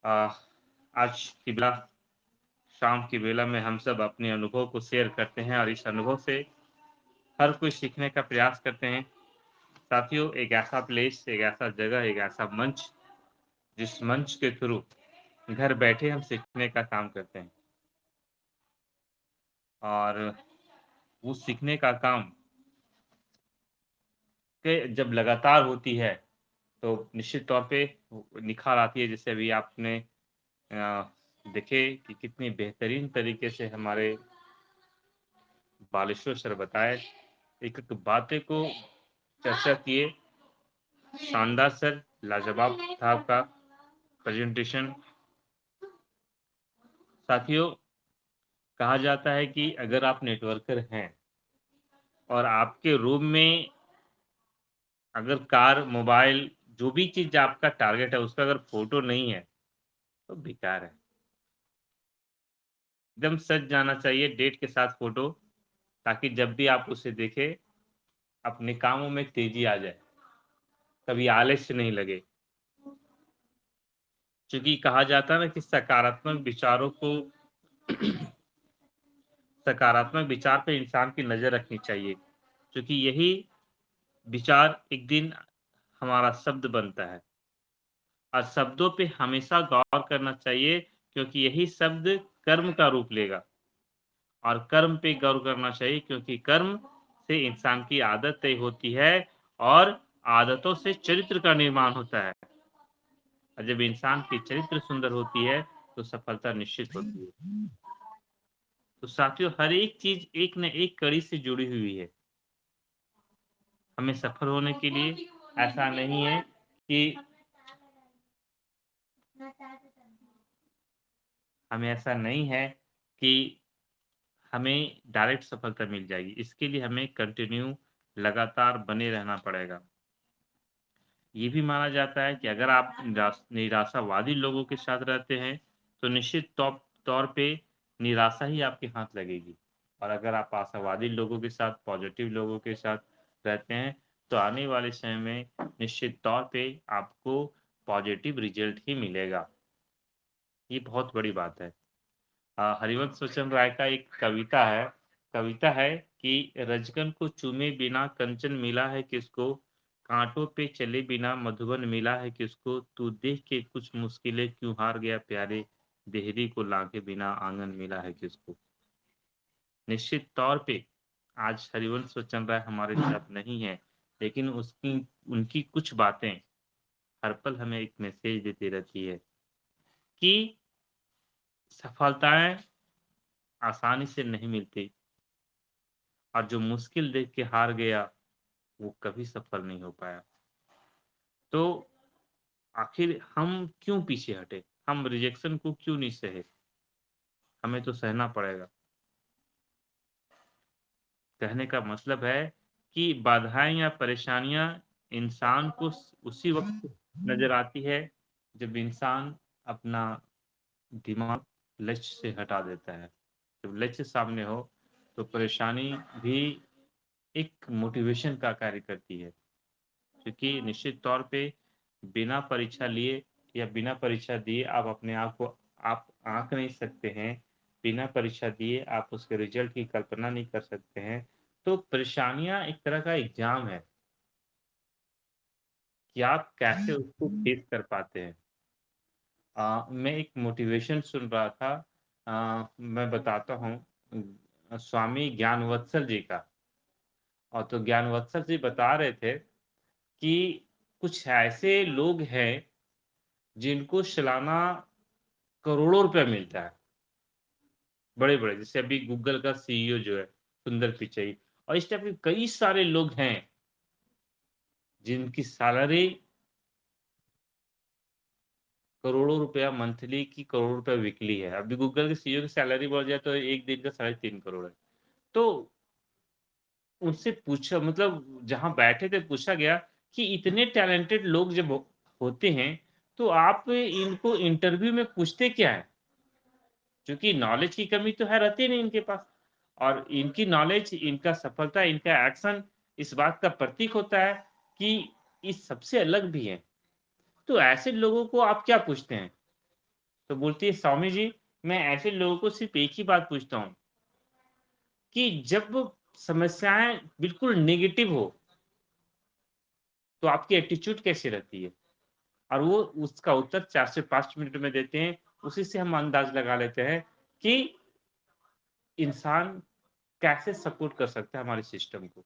अ, आज की बेला शाम की बेला में हम सब अपने अनुभव को शेयर करते हैं और इस अनुभव से हर कोई सीखने का प्रयास करते हैं। साथियों, एक ऐसा प्लेस, एक ऐसा जगह, एक ऐसा मंच, जिस मंच के थ्रू घर बैठे हम सीखने का काम करते हैं और वो सीखने का काम के जब लगातार होती है, तो निश्चित तौर पे निखार आती है। जैसे अभी आपने देखे कि कितनी बेहतरीन तरीके से हमारे बालेश्वर सर बताए, एक-एक बातें को चर्चा किए। शानदार सर, लाजवाब था आपका प्रेज़ेंटेशन। साथियों, कहा जाता है कि अगर आप नेटवर्कर हैं और आपके रूम में अगर कार, मोबाइल, जो भी चीज़ आपका टारगेट है, उसका अगर फ़ोटो नहीं है, तो बेकार है। एकदम सज जाना चाहिए डेट के साथ फ़ोटो, ताकि जब भी आप उसे देखें, अपने कामों में तेज़ी आ जाए, कभी आलस्य नहीं लगे। चूँकि कहा जाता है ना कि सकारात्मक विचार पे इंसान की नज़र रखनी चाहिए, क्योंकि यही विचार एक दिन हमारा शब्द बनता है और शब्दों पे हमेशा गौर करना चाहिए, क्योंकि यही शब्द कर्म का रूप लेगा और कर्म पे गौर करना चाहिए, क्योंकि कर्म से इंसान की आदत तय होती है और आदतों से चरित्र का निर्माण होता है और जब इंसान की चरित्र सुंदर होती है, तो सफलता निश्चित होती है। तो साथियों, हर एक चीज़ एक न एक कड़ी से जुड़ी हुई है। हमें सफल होने के लिए ऐसा नहीं है कि हमें ऐसा नहीं है कि हमें डायरेक्ट सफलता मिल जाएगी। इसके लिए हमें कंटिन्यू लगातार बने रहना पड़ेगा। ये भी माना जाता है कि अगर आप निराशावादी लोगों के साथ रहते हैं, तो निश्चित तौर पे निराशा ही आपके हाथ लगेगी और अगर आप आशावादी लोगों के साथ, पॉज़िटिव लोगों के साथ रहते हैं, तो आने वाले समय में निश्चित तौर पे आपको पॉज़िटिव रिज़ल्ट ही मिलेगा। ये बहुत बड़ी बात है। हरिवंश स्वच्छंद राय का एक कविता है कि रजकन को चूमे बिना कंचन मिला है किसको, कांटों पे चले बिना मधुबन मिला है किसको, तू देख के कुछ मुश्किलें क्यों हार गया प्यारे, देहरी को लाके बिना आंगन मिला है किसको। निश्चित तौर पे आज हरिवंश स्वच्छंद राय हमारे साथ नहीं है, लेकिन उसकी उनकी कुछ बातें हर पल हमें एक मैसेज देती रहती है कि सफलताएँ आसानी से नहीं मिलती और जो मुश्किल देख के हार गया, वो कभी सफल नहीं हो पाया। तो आखिर हम क्यों पीछे हटे? हम रिजेक्शन को क्यों नहीं सहे? हमें तो सहना पड़ेगा। कहने का मतलब है कि बाधाएँ या परेशानियाँ इंसान को उसी वक़्त नज़र आती है, जब इंसान अपना दिमाग लक्ष्य से हटा देता है। जब लक्ष्य सामने हो, तो परेशानी भी एक मोटिवेशन का कार्य करती है। क्योंकि निश्चित तौर पे बिना परीक्षा लिए या बिना परीक्षा दिए आप अपने आप को आप आँक नहीं सकते हैं। बिना परीक्षा दिए आप उसके रिज़ल्ट की कल्पना नहीं कर सकते हैं। तो परेशानियाँ एक तरह का एग्ज़ाम है कि आप कैसे उसको फेस कर पाते हैं। मैं एक मोटिवेशन सुन रहा था, मैं बताता हूँ, स्वामी ज्ञानवत्सल जी का। और तो ज्ञानवत्सल जी बता रहे थे कि कुछ ऐसे लोग हैं जिनको सालाना करोड़ों रुपया मिलता है, बड़े-बड़े, जैसे अभी गूगल का सीईओ जो है, सुंदर पिचई, और इस टाइप के कई सारे लोग हैं, जिनकी सैलरी करोड़ों रुपया मंथली की, करोड़ों रुपया वीकली है। अभी गूगल के सीईओ की सैलरी बढ़ जाए तो 1 दिन का 3.5 करोड़ है। तो उनसे पूछा, मतलब जहाँ बैठे थे पूछा गया कि इतने टैलेंटेड लोग जब होते हैं, तो आप इनको इंटरव्यू में पूछते क्या हैं? क्योंकि नॉलेज की कमी तो है रहती नहीं इनके पास और इनकी नॉलेज, इनका सफलता, इनका एक्शन इस बात का प्रतीक होता है कि ये सबसे अलग भी हैं। तो ऐसे लोगों को आप क्या पूछते हैं? तो बोलती है, स्वामी जी, मैं ऐसे लोगों को सिर्फ़ एक ही बात पूछता हूँ कि जब समस्याएँ बिल्कुल नेगेटिव हो, तो आपकी एटीट्यूड कैसी रहती है? और वो उसका उत्तर 4 से 5 मिनट में देते हैं। उसी से हम अंदाज़ लगा लेते हैं कि इंसान कैसे सपोर्ट कर सकता है हमारे सिस्टम को।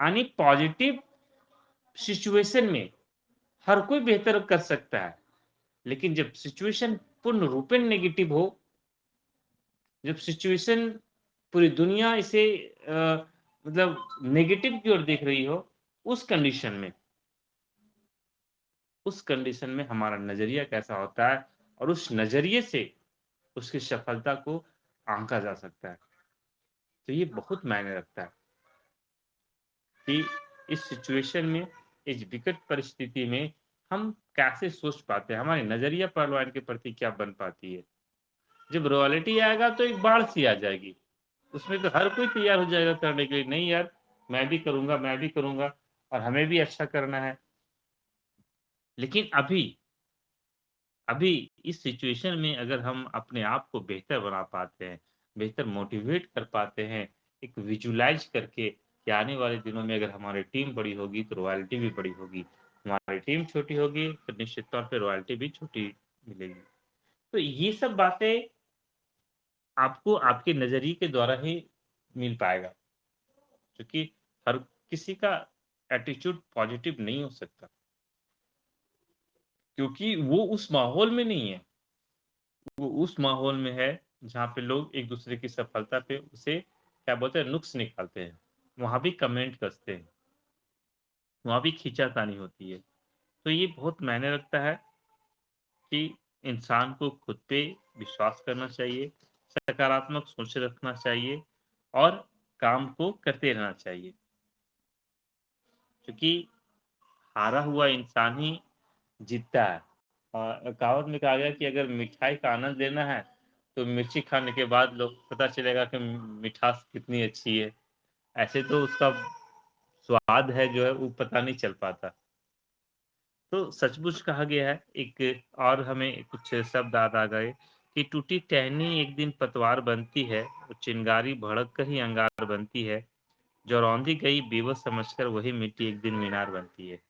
यानी पॉज़िटिव सिचुएशन में हर कोई बेहतर कर सकता है, लेकिन जब सिचुएशन पूर्ण रूपेण नेगेटिव हो, जब सिचुएशन पूरी दुनिया इसे मतलब नेगेटिव की ओर देख रही हो, उस कंडीशन में हमारा नज़रिया कैसा होता है और उस नज़रिए से उसकी सफलता को आँका जा सकता है। तो ये बहुत मायने रखता है कि इस सिचुएशन में, इस विकट परिस्थिति में हम कैसे सोच पाते हैं, हमारी नज़रिया पहलवान के प्रति क्या बन पाती है। जब रॉयल्टी आएगा तो एक बाढ़ सी आ जाएगी, उसमें तो हर कोई तैयार हो जाएगा करने के लिए, नहीं यार मैं भी करूँगा और हमें भी अच्छा करना है। लेकिन अभी अभी इस सिचुएशन में अगर हम अपने आप को बेहतर बना पाते हैं, बेहतर मोटिवेट कर पाते हैं, एक विजुअलाइज़ करके कि आने वाले दिनों में अगर हमारी टीम बड़ी होगी, तो रॉयल्टी भी बड़ी होगी। हमारी टीम छोटी होगी, तो निश्चित तौर पे रॉयल्टी भी छोटी मिलेगी। तो ये सब बातें आपको आपके नज़रिए के द्वारा ही मिल पाएगा, क्योंकि हर किसी का एटीट्यूड पॉज़िटिव नहीं हो सकता, क्योंकि वो उस माहौल में नहीं है। वो उस माहौल में है जहाँ पे लोग एक-दूसरे की सफलता पे उसे क्या बोलते हैं नुक्स निकालते हैं। वहाँ भी कमेंट कसते हैं, वहाँ भी खींचातानी होती है। तो ये बहुत मायने रखता है कि इंसान को खुद पे विश्वास करना चाहिए, सकारात्मक सोच रखना चाहिए और काम को करते रहना चाहिए। क्योंकि हारा हुआ इंसान ही जीतता है। कहावत में कहा गया कि अगर मिठाई का आनंद लेना है, तो मिर्ची खाने के बाद लोग पता चलेगा कि मिठास कितनी अच्छी है। ऐसे तो उसका स्वाद है जो है वो पता नहीं चल पाता। तो सचमुच कहा गया है, एक और हमें कुछ शब्द याद आ गए कि टूटी टहनी एक दिन पतवार बनती है, और चिंगारी भड़क कर ही अंगार बनती है। जो रौंदी गई बेबस समझकर वही मिट्टी एक दिन मीनार बनती है।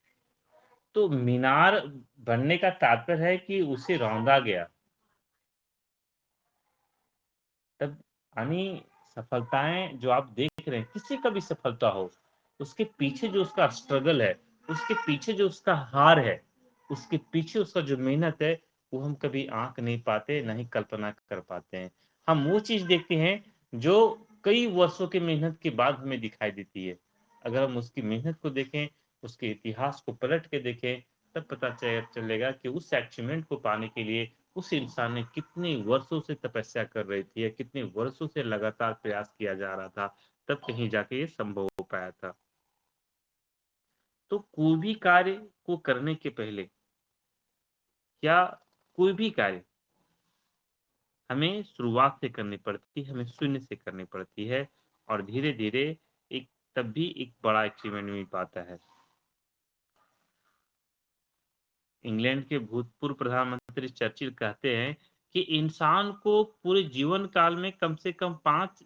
तो मीनार बनने का तात्पर्य है कि उसे रौंदा गया। तब यानी सफलताएँ जो आप देख रहे हैं, किसी का भी सफलता हो, उसके पीछे जो उसका स्ट्रगल है, उसके पीछे जो उसका हार है, उसके पीछे उसका जो मेहनत है, वो हम कभी आँक नहीं पाते, ना ही कल्पना कर पाते हैं। हम वो चीज़ देखते हैं, जो कई वर्षों की मेहनत के बाद हमें दिखाई देती है। अगर हम उसकी मेहनत को देखें, उसके इतिहास को पलट के देखें, तब पता चलेगा कि उस अचीवमेंट को पाने के लिए उस इंसान ने कितने वर्षों से तपस्या कर रही थी या कितने वर्षों से लगातार प्रयास किया जा रहा था, तब कहीं जाके ये संभव हो पाया था। तो कोई भी कार्य को करने के पहले या कोई भी कार्य हमें शुरुआत से करनी पड़ती है, हमें शून्य से करनी पड़ती है और धीरे-धीरे एक तब भी एक बड़ा अचीवमेंट मिल पाता है। इंग्लैंड के भूतपूर्व प्रधानमंत्री चर्चिल कहते हैं कि इंसान को पूरे जीवन काल में कम से कम 5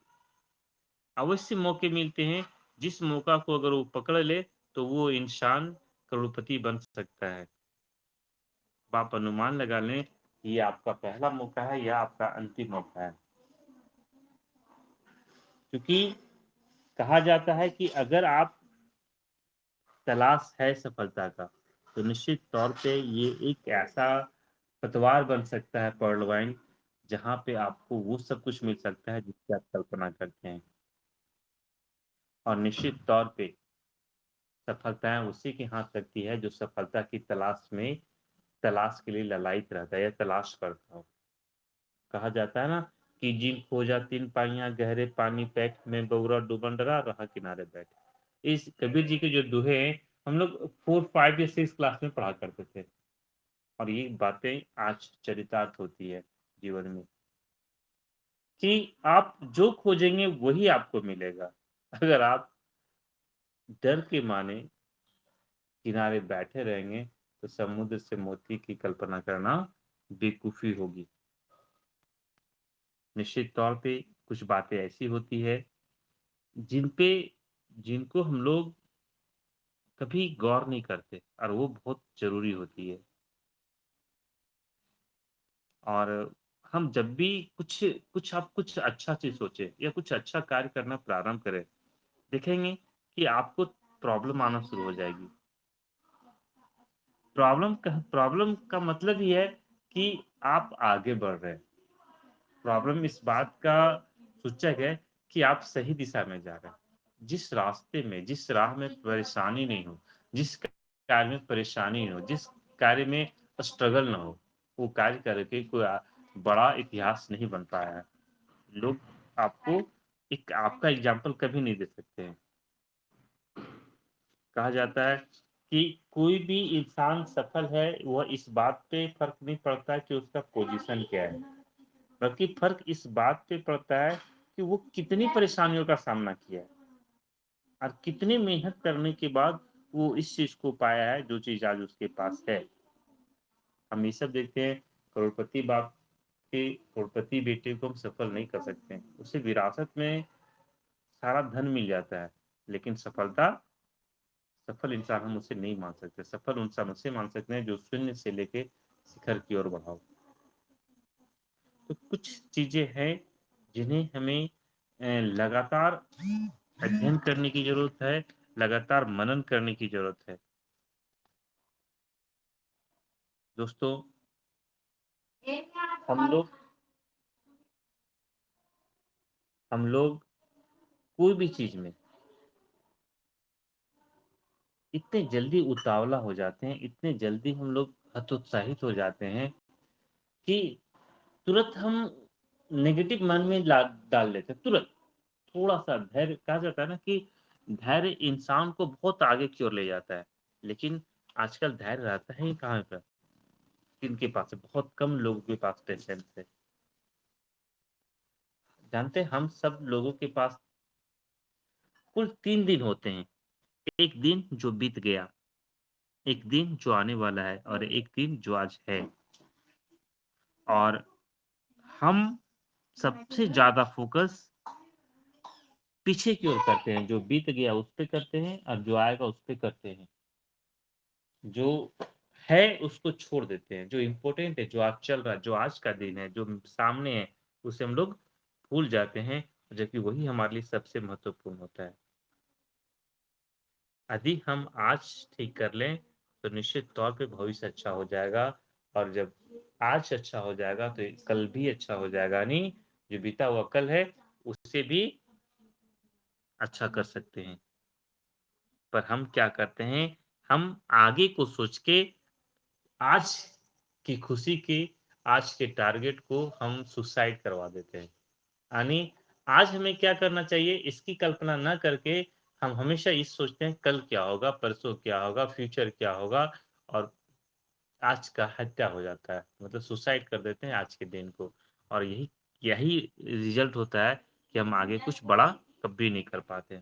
अवश्य मौके मिलते हैं, जिस मौका को अगर वो पकड़ ले, तो वो इंसान करोड़पति बन सकता है। अब आप अनुमान लगा लें, ये आपका पहला मौका है या आपका अंतिम मौका है। क्योंकि कहा जाता है कि अगर आप तलाश है सफलता का, तो निश्चित तौर पे ये एक ऐसा पतवार बन सकता है पर्लवाइन, जहाँ पे आपको वो सब कुछ मिल सकता है जिसकी आप कल्पना करते हैं। और निश्चित तौर पे सफलताएँ उसी के हाथ लगती है जो सफलता की तलाश के लिए ललायत रहता है या तलाश करता हो। कहा जाता है ना कि जिन खोजा तिन पाइयाँ गहरे पानी पैठ में बगुरा डूबन डरा रहा किनारे बैठ। इस कबीर जी के जो दोहे हैं, हम लोग 4, 5 या 6 क्लास में पढ़ा करते थे और ये बातें आज चरितार्थ होती है जीवन में कि आप जो खोजेंगे वही आपको मिलेगा। अगर आप डर के मारे किनारे बैठे रहेंगे, तो समुद्र से मोती की कल्पना करना बेवकूफ़ी होगी। निश्चित तौर पे कुछ बातें ऐसी होती है जिन पे जिनको हम लोग कभी गौर नहीं करते और वो बहुत ज़रूरी होती है। और हम जब भी कुछ अच्छा चीज़ सोचें या कुछ अच्छा कार्य करना प्रारंभ करें, देखेंगे कि आपको प्रॉब्लम आना शुरू हो जाएगी। प्रॉब्लम का मतलब ये है कि आप आगे बढ़ रहे हैं। प्रॉब्लम इस बात का सूचक है कि आप सही दिशा में जा रहे हैं। जिस रास्ते में, जिस राह में परेशानी नहीं हो, जिस कार्य में परेशानी नहीं हो, जिस कार्य में स्ट्रगल ना हो, वो कार्य करके कोई बड़ा इतिहास नहीं बन पाया है। लोग आपको एक आपका एग्ज़ाम्पल कभी नहीं दे सकते हैं। कहा जाता है कि कोई भी इंसान सफल है, वह इस बात पे फ़र्क नहीं पड़ता कि उसका पोज़ीशन क्या है, बल्कि फ़र्क इस बात पे पड़ता है कि वो कितनी परेशानियों का सामना किया है और कितनी मेहनत करने के बाद वो इस चीज़ को पाया है, जो चीज़ आज उसके पास है। हम ये सब देखते हैं, करोड़पति बाप के करोड़पति बेटे को हम सफल नहीं कर सकते हैं। उसे विरासत में सारा धन मिल जाता है, लेकिन सफल इंसान हम उसे नहीं मान सकते। सफल इंसान उसे मान सकते हैं जो शून्य से लेके शिखर की ओर बढ़ा हो। तो कुछ चीज़ें हैं जिन्हें हमें लगातार अध्ययन करने की ज़रूरत है, लगातार मनन करने की ज़रूरत है। दोस्तों, हम लोग हम लोग कोई भी चीज़ में इतने जल्दी उतावला हो जाते हैं, इतने जल्दी हम लोग हतोत्साहित हो जाते हैं कि तुरंत हम नेगेटिव मन में ला डाल लेते हैं, तुरंत। थोड़ा-सा धैर्य कहा जाता है ना कि धैर्य इंसान को बहुत आगे की ओर ले जाता है। लेकिन आजकल धैर्य रहता है ही कहाँ पे? किनके पास है? बहुत कम लोगों के पास पेशेंस है। जानते हैं हम सब लोगों के पास कुल 3 दिन होते हैं। एक दिन जो बीत गया, एक दिन जो आने वाला है और एक दिन जो आज है। और हम सबसे ज़्यादा फ़ोकस पीछे की ओर करते हैं, जो बीत गया उस पे करते हैं और जो आएगा उस पे करते हैं। जो है उसको छोड़ देते हैं, जो इम्पोर्टेंट है, जो आज चल रहा है, जो आज का दिन है, जो सामने है, उसे हम लोग भूल जाते हैं, जबकि वही हमारे लिए सबसे महत्वपूर्ण होता है। यदि हम आज ठीक कर लें, तो निश्चित तौर पे भविष्य अच्छा हो जाएगा और जब आज अच्छा हो जाएगा, तो कल भी अच्छा हो जाएगा। यानी जो बीता हुआ कल है, उसे भी अच्छा कर सकते हैं। पर हम क्या करते हैं, हम आगे को सोच के आज की खुशी के आज के टारगेट को हम सुसाइड करवा देते हैं। यानी आज हमें क्या करना चाहिए इसकी कल्पना ना करके हम हमेशा ये सोचते हैं कल क्या होगा, परसों क्या होगा, फ्यूचर क्या होगा और आज का हत्या हो जाता है। मतलब सुसाइड कर देते हैं आज के दिन को और यही यही रिज़ल्ट होता है कि हम आगे कुछ बड़ा कभी नहीं कर पाते।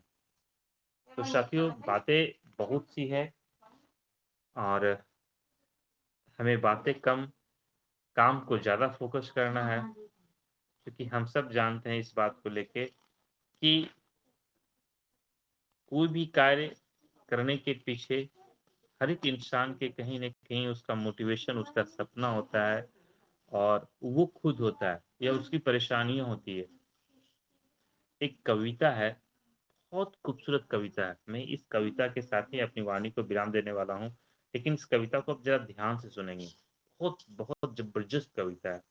तो साथियों बातें बहुत सी हैं और हमें बातें कम, काम को ज़्यादा फ़ोकस करना है। क्योंकि हम सब जानते हैं इस बात को लेके कि कोई भी कार्य करने के पीछे हर एक इंसान के कहीं न कहीं उसका मोटिवेशन, उसका सपना होता है और वो खुद होता है या उसकी परेशानियाँ होती है। एक कविता है, बहुत खूबसूरत कविता है। मैं इस कविता के साथ ही अपनी वाणी को विराम देने वाला हूँ, लेकिन इस कविता को आप ज़रा ध्यान से सुनेंगे। बहुत, बहुत ज़बरदस्त कविता है।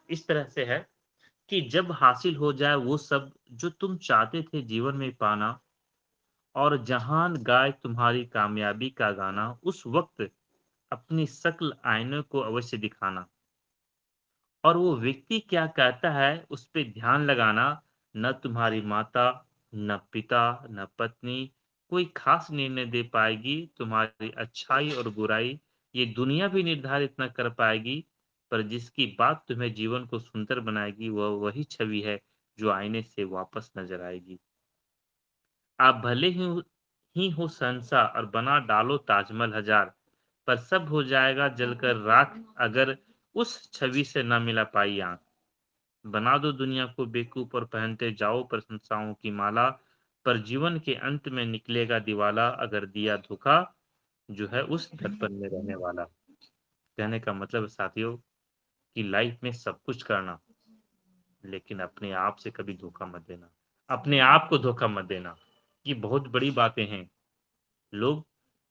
इस तरह से है कि जब हासिल हो जाए वो सब जो तुम चाहते थे जीवन में पाना और जहान गाए तुम्हारी कामयाबी का गाना, उस वक़्त अपनी शक्ल आईने को अवश्य दिखाना। और वो व्यक्ति क्या कहता है, उस पे ध्यान लगाना, न तुम्हारी माता, न पिता, न पत्नी, कोई ख़ास निर्णय दे पाएगी, तुम्हारी अच्छाई और बुराई, ये दुनिया भी निर्धारित न कर पाएगी, पर जिसकी बात तुम्हें जीवन को सुंदर बनाएगी, वह वही छवि है, जो आईने से वापस नज़र आएगी। आप भले ही हो शहंशाह और बना डालो ताजमहल हज़ार, पर सब हो जाएगा जलकर राख अगर उस छवि से न मिला पाई आँख। बना दो दुनिया को बेवकूफ और पहनते जाओ प्रशंसाओं की माला, पर जीवन के अंत में निकलेगा दिवाला अगर दिया धोखा, जो है उस धड़पन में रहने वाला। कहने का मतलब साथियों कि लाइफ में सब कुछ करना, लेकिन अपने आप से कभी धोखा मत देना। अपने आप को धोखा मत देना। ये बहुत बड़ी बातें हैं। लोग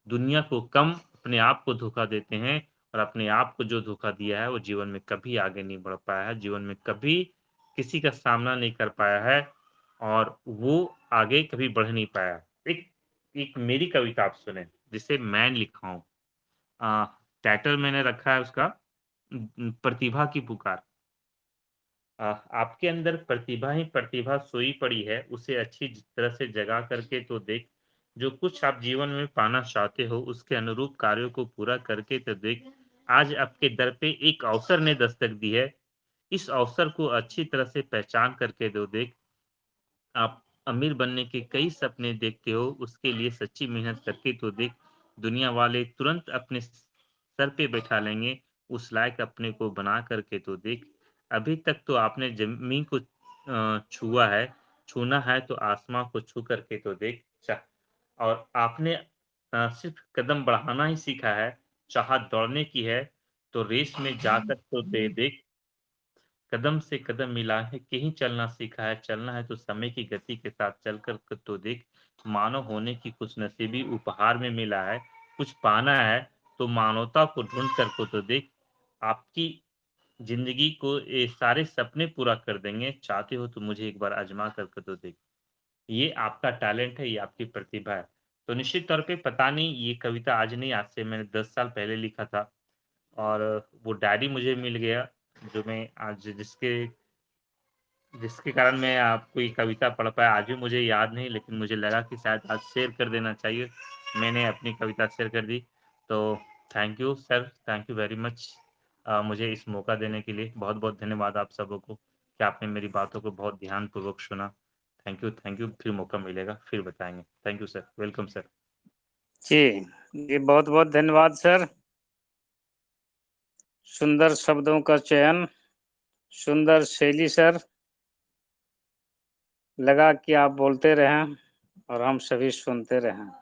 दुनिया को कम, अपने आप को धोखा देते हैं और अपने आप को जो धोखा दिया है, वो जीवन में कभी आगे नहीं बढ़ पाया है, जीवन में कभी किसी का सामना नहीं कर पाया है और वो आगे कभी बढ़ नहीं पाया। एक एक मेरी कविता आप सुनें, जिसे मैं लिखा हूँ। अ, टाइटल मैंने रखा है उसका प्रतिभा की पुकार। आपके अंदर प्रतिभा ही प्रतिभा सोई पड़ी है, उसे अच्छी तरह से जगा करके तो देख। जो कुछ आप जीवन में पाना चाहते हो, उसके अनुरूप कार्यों को पूरा करके तो देख। आज आपके दर पे एक अवसर ने दस्तक दी है, इस अवसर को अच्छी तरह से पहचान करके तो देख। आप अमीर बनने के कई सपने देखते हो, उसके लिए सच्ची मेहनत करके तो देख। दुनिया वाले तुरंत अपने सर पे बैठा लेंगे, उस लायक अपने को बना करके तो देख। अभी तक तो आपने ज़मीन को छुआ है, छूना है तो आसमां को छू करके तो देख। और आपने सिर्फ़ कदम बढ़ाना ही सीखा है, चाह दौड़ने की है, तो रेस में जाकर तो दे देख। कदम से कदम मिला के ही चलना सीखा है, चलना है तो समय की गति के साथ चल कर के तो देख। मानव होने की खुशनसीबी उपहार में मिला है, कुछ पाना है तो मानवता को ढूँढ कर को तो देख। आपकी ज़िंदगी को ये सारे सपने पूरा कर देंगे, चाहते हो तो मुझे एक बार आज़मा कर के तो देख। ये आपका टैलेंट है, ये आपकी प्रतिभा है। तो निश्चित तौर पे पता नहीं ये कविता आज नहीं, आज से मैंने 10 साल पहले लिखा था और वो डायरी मुझे मिल गया, जो मैं आज जिसके जिसके कारण मैं आपको ये कविता पढ़ पाया। आज भी मुझे याद नहीं, लेकिन मुझे लगा कि शायद आज शेयर कर देना चाहिए। मैंने अपनी कविता शेयर कर दी। तो thank you sir, thank you very much मुझे इस मौका देने के लिए। बहुत-बहुत धन्यवाद आप सबों को कि आपने मेरी बातों को बहुत ध्यानपूर्वक सुना। Thank you. फिर मौका मिलेगा, फिर बताएँगे। Thank you sir. Welcome sir. जी, जी बहुत-बहुत धन्यवाद सर। सुंदर शब्दों का चयन, सुंदर शैली सर। लगा कि आप बोलते रहें और हम सभी सुनते रहें।